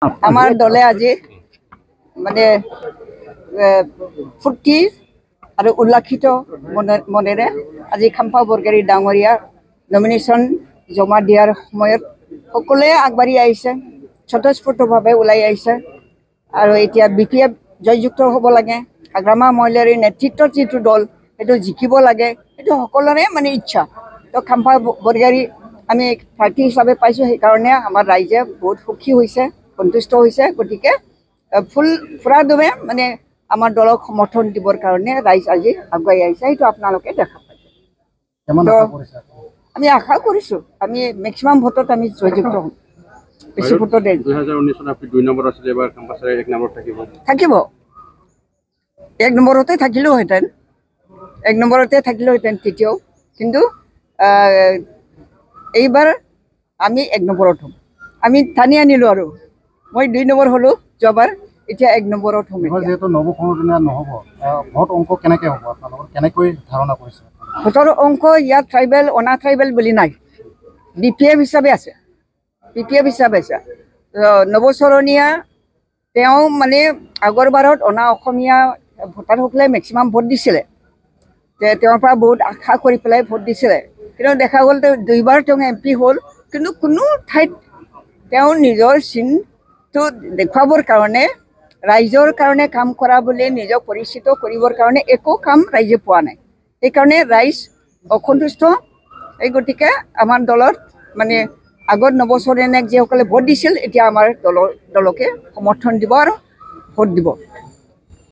আমাৰ দলে আজি মানে ফুৰ্তি আৰ উল্লাসিত মনেৰে আজি খাম্পা বৰগয়াৰী ডাঙৰীয়া নমিনেশ্যন জমা দিয়াৰ সময়ত সকলোৱে আগবাঢ়ি আহিছে, স্বতঃস্ফূৰ্তভাৱে ওলাই আহিছে আৰু এতিয়া বিপিএফ জয়যুক্ত হ'ব লাগে। হাগ্ৰামা মহিলাৰ নেতৃত্বত যিটো দল সেইটো জিকিব লাগে, সেইটো সকলোৰে মানে ইচ্ছা। তো খাম্পা বৰগয়াৰী আমি প্ৰাৰ্থী হিচাপে পাইছোঁ, সেইকাৰণে আমাৰ ৰাইজে বহুত সুখী হৈছে, সন্তুষ্ট হৈছে। গতিকে ফুৰাদমে মানে আমাৰ দলক সমৰ্থন দিবৰ কাৰণে ৰাইজ আজি আগুৱাই আহিছে, সেইটো আপোনালোকে দেখা পাইছে। আমি আশা কৰিছোঁ আমি মেক্সিমাম ভোটত আমি জয়যুক্ত হ'ম। বেছি ভোটত 2019 আপুনি 2 নম্বৰ আছিলে, এবাৰ কম্পালসাৰী 1 নম্বৰ থাকিব 1 নম্বৰতে থাকিলোহেঁতেন, 1 নম্বৰতে থাকিলোহেঁতেন তেতিয়াও, কিন্তু এইবাৰ আমি 1 নম্বৰত হ'ম। আমি টানি আনিলোঁ আৰু মই 2 নম্বৰ হ'লোঁ যোৱাবাৰ, এতিয়া 1 নম্বৰত হ'ম। যেহেতু নৱসংৰচনীয়া নহ'ব, ভোট অংক কেনেকৈ হ'ব আপোনালোকৰ, কেনেকৈ ধাৰণা কৰিছে? ভোটৰ অংক ইয়াত ট্ৰাইবেল অনা ট্ৰাইবেল বুলি নাই, বিপিএফ হিচাপে আছে, বিপিএফ হিচাপে আছে। নৱচৰণীয়া তেওঁ মানে আগৰবাৰত অনা অসমীয়া ভোটাৰসকলে মেক্সিমাম ভোট দিছিলে, তেওঁৰ পৰা বহুত আশা কৰি পেলাই ভোট দিছিলে, কিন্তু দেখা গ'ল তেওঁ 2বাৰ তেওঁ MP হ'ল, কিন্তু কোনো ঠাইত তেওঁ নিজৰ চিনটো দেখুৱাবৰ কাৰণে, ৰাইজৰ কাৰণে কাম কৰা বুলি নিজক পৰিচিত কৰিবৰ কাৰণে একো কাম ৰাইজে পোৱা নাই। সেইকাৰণে ৰাইজ অসন্তুষ্ট। এই গতিকে আমাৰ দলত মানে আগত নৱচৰণীয়াক যিসকলে ভোট দিছিল, এতিয়া আমাৰ দলকে সমৰ্থন দিব আৰু ভোট দিব।